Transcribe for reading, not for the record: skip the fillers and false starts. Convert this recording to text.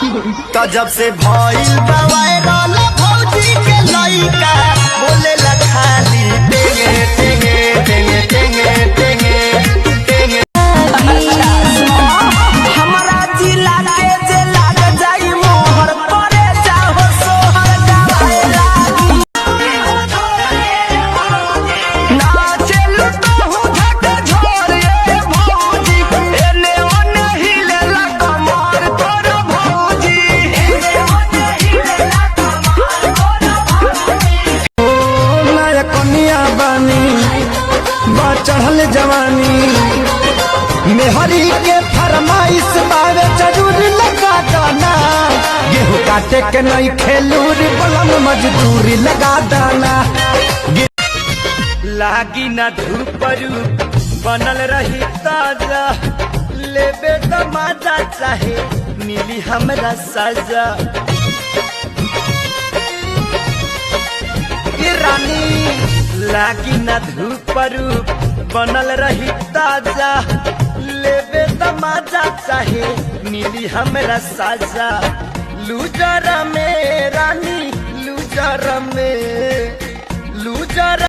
तो जब से भइल बा वायरल भौजी के लइका बोले ला खाली टेंगे टेंगे टेंगे टेंगे टेंगे टेंगे। हमरा जिला के जे लाग जाई मोहर करे जाओ सोहर गावे लागी नाचे लुटहु झट झोर ये भौजी एने ओने हिले ला कमर तोर भौजी एने ओने हिले ला कमर तोर भौजी। ओ नया कन्या बानी बा चढ़ल जवानी मेहरी के फरमाइश बावे जरूर लगा दाना गेहूं काटे के नहीं खेलूर बलम मजदूरी लगा दाना लागी ना धूप बनल रही ताजा लेबे तो मजा चाहे मिली हमरा सजा रानी लागी ना धूप बनल रही ताजा लेबे तो मजा चाहे मिली हमरा साजा लूजर में रानी लूजर में लूजर